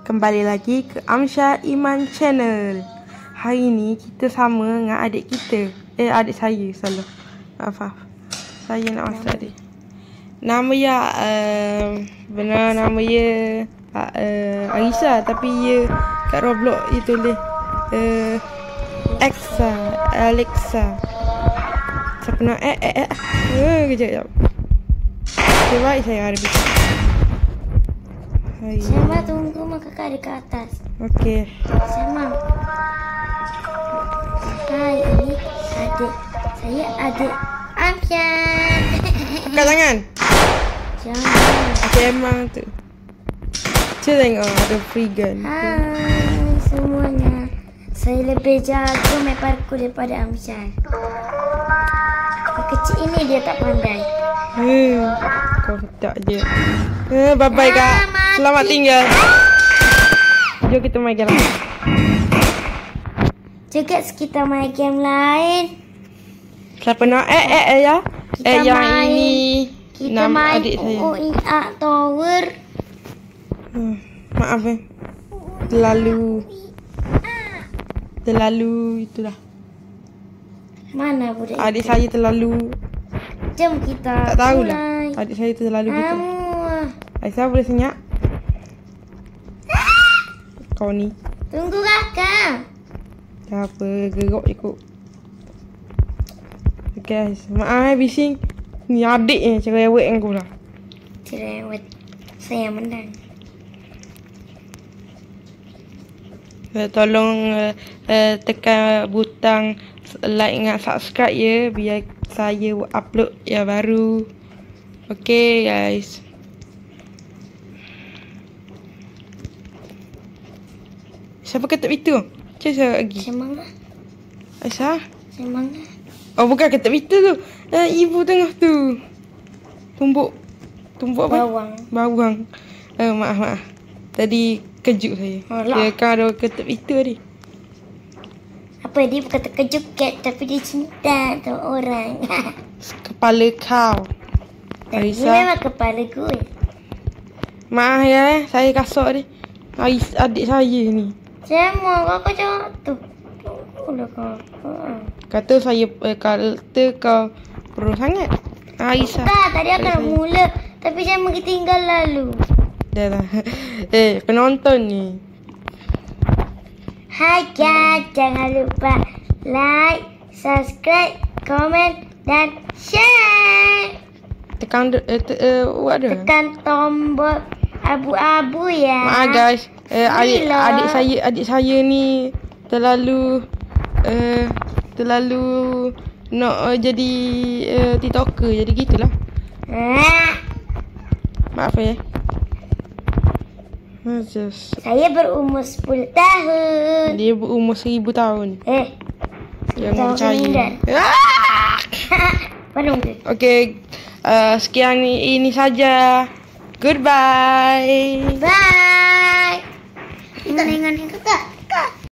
Kembali lagi ke Amsyah Iman Channel. Hari ni kita sama dengan adik kita. Adik saya selalu. Maaf. Saya nak masak dia. Nama dia benar nama dia Arisa, tapi dia kat Roblox dia tulis Alexa. Siapa nak kejap. Coba saya ada bising. Sama tunggu mak kakak ada ke atas. Okey. Sama. Hai, ini adik. Saya adik Amsyah. Kat tangan. Jangan. Okey, emang tu. Cuba tengok ada free gun. Hai semuanya. Saya lebih jago main parkour daripada Amsyah. Kecil ini dia tak pandai. Kau tak je. Bye-bye kak. Selamat tinggal. Jom kita main game lain. Juga kita main game lain. Siapa nak ya? Yang main, ini kita nama main adik saya. UIA Tower. Maaf terlalu itulah. Mana budak Adik saya terlalu. Jom kita Tak tahulah. mulai. Adik saya terlalu gitu. Kamu. Aisyah boleh senyap? Kau ni. Tunggu kakak. Tak apa, gerok ikut. Guys, maaf bising. Ni adik ni cerewet dengan kau lah. Cerewet. Saya menang. Tolong tekan butang like dan subscribe ya, biar saya upload yang baru. Okay guys. Siapa ketuk pintu? Cuba lagi. Semangat. Aisyah? Semangat. Oh bukan ketuk pintu tu. Ibu tengah tu. Tumbuk apa? Bawang. Maaf. Tadi kejut saya. Dia kan ada ketuk pintu tadi. Apa dia bukan terkejut kat, tapi dia cinta tu orang. Kepala kau. Dia memang kepala gue. Maaf ya, saya kasut ni. Adik saya ni. Semua kakak jatuh. Tunggulah kakak. Kata kau perlu sangat. Aisyah. Tak, tadi akan mula. Tapi saya pergi tinggal lalu. Dah lah. Penonton ni. Hai guys, jangan lupa like, subscribe, komen dan share. Tekan what ada? Tekan tombol abu-abu ya. Maaf guys. Adik saya ni terlalu nak jadi TikToker, jadi gitulah. Maaf ya. Saya berumur 10 tahun. Dia berumur 1000 tahun. Jangan percaya. Penuh ke? Okey, sekian ini saja. Goodbye. Bye. Kita dengan kakak.